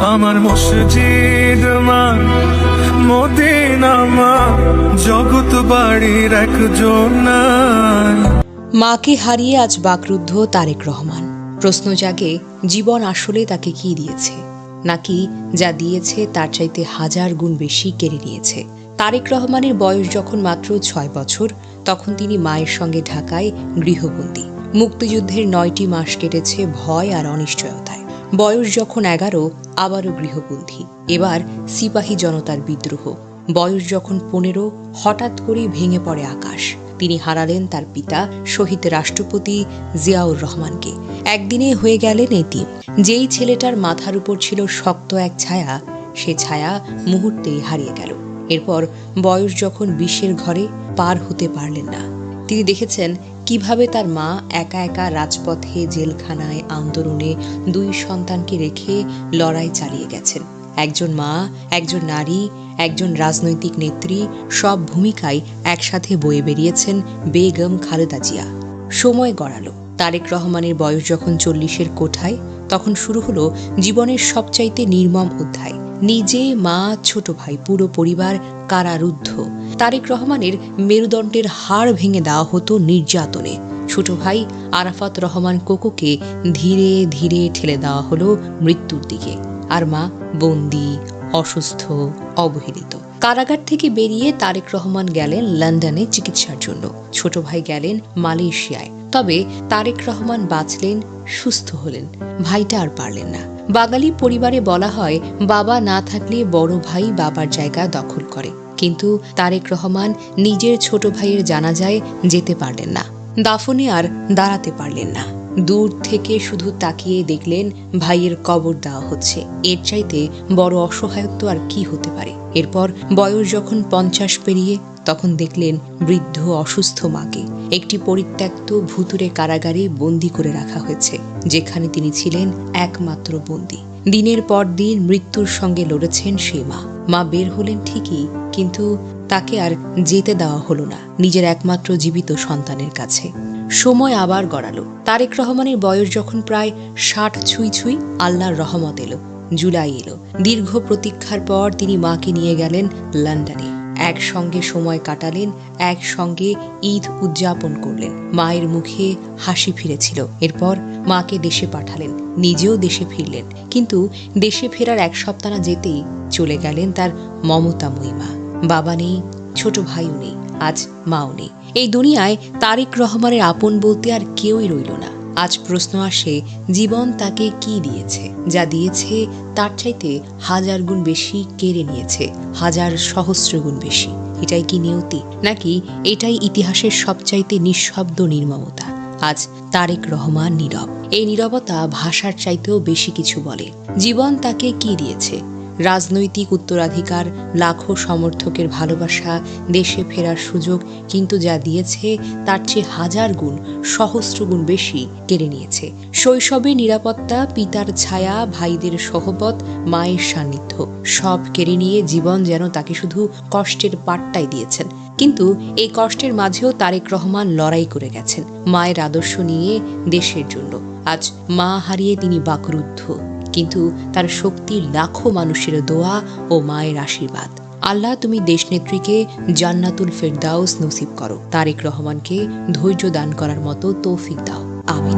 আমার মসজিদ মা, মদিনা মা, জগৎ বাড়ির একজন নাই। মাকে হারিয়ে আজ বাকরুদ্ধ তারেক রহমান। প্রশ্ন জাগে, জীবন আসলে তাকে কি দিয়েছে, নাকি যা দিয়েছে তার চাইতে হাজার গুণ বেশি কেড়ে নিয়েছে। তারেক রহমানের বয়স যখন মাত্র 6 বছর, তখন তিনি মায়ের সঙ্গে ঢাকায় গৃহবন্দী। মুক্তিযুদ্ধের 9টি মাস কেটেছে ভয় আর অনিশ্চয়তায়। বয়স যখন 11, আবারও গৃহবন্দী। এবার সিপাহী জনতার বিদ্রোহ। বয়স যখন 15, হঠাৎ করেই ভেঙে পড়ে আকাশ। তিনি হারালেন তার পিতা শহীদ রাষ্ট্রপতি জিয়াউর রহমানকে। একদিনে হয়ে গেলেন এতিম। যেই ছেলেটার মাথার উপর ছিল শক্ত এক ছায়া, সে ছায়া মুহূর্তেই হারিয়ে গেল। এরপর বয়স যখন 20-এর ঘরে, পার হতে পারলেন না। তিনি দেখেছেন কিভাবে তার মা একা একা রাজপথে, জেলখানায়, আন্দোলনে 2 সন্তানকে রেখে লড়াই চালিয়ে গেছেন। একজন মা, একজন নারী, একজন রাজনৈতিক নেত্রী, সব ভূমিকায় একসাথে বয়ে বেরিয়েছেন বেগম খালেদা জিয়া। সময় গড়ালো। তারেক রহমানের বয়স যখন 40-এর কোঠায়, তখন শুরু হলো জীবনের সবচাইতে নির্মম অধ্যায়। নিজে, মা, ছোট ভাই, পুরো পরিবার কারারুদ্ধ। তারেক রহমানের মেরুদণ্ডের হাড় ভেঙে দেওয়া হতো নির্যাতনে। ছোট ভাই আরাফাত রহমান কোকোকে ধীরে ধীরে ঠেলে দেওয়া হলো মৃত্যুর দিকে। আর মা বন্দী, অসুস্থ, অবহেলিত। কারাগার থেকে বেরিয়ে তারেক রহমান গেলেন লন্ডনে চিকিৎসার জন্য। ছোট ভাই গেলেন মালয়েশিয়ায়। তবে তারেক রহমান বাঁচলেন, সুস্থ হলেন। ভাইটা আর পারলেন না। বাঙালি পরিবারে বলা হয়, বাবা না থাকলে বড় ভাই বাবার জায়গা দখল করে। কিন্তু তারেক রহমান নিজের ছোট ভাইয়ের জানাজায় যেতে পারলেন না। দাফনে আর দাঁড়াতে পারলেন না। দূর থেকে শুধু তাকিয়ে দেখলেন ভাইয়ের কবর দেওয়া হচ্ছে। এর চাইতে বড় অসহায়ত্ব আর কি হতে পারে। এরপর বয়স যখন 50 পেরিয়ে, তখন দেখলেন বৃদ্ধ অসুস্থ মাকে একটি পরিত্যক্ত ভুতুরে কারাগারে বন্দী করে রাখা হয়েছে, যেখানে তিনি ছিলেন একমাত্র বন্দী। দিনের পর দিন মৃত্যুর সঙ্গে লড়েছেন সেই মা। মা বের হলেন ঠিকই, কিন্তু তাকে আর যেতে দেওয়া হলো না নিজের একমাত্র জীবিত সন্তানের কাছে। সময় আবার গড়ালো। তারেক রহমানের বয়স যখন প্রায় 60 ছুঁই, আল্লাহর রহমত এলো। জুলাই এলো। দীর্ঘ প্রতীক্ষার পর তিনি মাকে নিয়ে গেলেন লন্ডনে। একসঙ্গে সময় কাটালেন, একসঙ্গে ঈদ উদযাপন করলেন। মায়ের মুখে হাসি ফিরেছিল। এরপর মাকে দেশে পাঠালেন, নিজেও দেশে ফিরলেন। কিন্তু দেশে ফেরার 1 সপ্তাহ না যেতেই চলে গেলেন তার মমতাময়ী মা। বাবা নেই, ছোট ভাইও নেই, আজ মাও নেই। এই দুনিয়ায় তারেক রহমানের আপন বলতে আর কেউই রইল না। আজ প্রশ্ন আসে, জীবন তাকে কি দিয়েছে? যা দিয়েছে তার চাইতে হাজার গুণ বেশি কেড়ে নিয়েছে, হাজার সহস্র গুণ বেশি। এটাই কি নিয়তি, নাকি এটাই ইতিহাসের সবচাইতে নিঃশব্দ নির্মমতা? আজ তারেক রহমান নীরব। এই নীরবতা ভাষার চাইতেও বেশি কিছু বলে। জীবন তাকে কি দিয়েছে? রাজনৈতিক উত্তরাধিকার, লাখো সমর্থকের ভালোবাসা, দেশে ফেরার সুযোগ। কিন্তু যা দিয়েছে তার চেয়ে হাজার গুণ, সহস্র গুণ বেশি কেড়ে নিয়েছে। শৈশবে নিরাপত্তা, পিতার ছায়া, ভাইদের সহবত, মায়ের সান্নিধ্য, সব কেড়ে নিয়ে জীবন যেন তাকে শুধু কষ্টের পাট্টাই দিয়েছেন। কিন্তু এই কষ্টের মাঝেও তারেক রহমান লড়াই করে গেছেন মায়ের আদর্শ নিয়ে, দেশের জন্য। আজ মা হারিয়ে তিনি বাকরুদ্ধ, কিন্তু তার শক্তি লাখো মানুষের দোয়া ও মায়ের আশীর্বাদ। আল্লাহ, তুমি দেশনেত্রীকে জান্নাতুল ফেরদাউস নসিব করো। তারেক রহমানকে ধৈর্য দান করার মতো তৌফিক দাও। আমিন।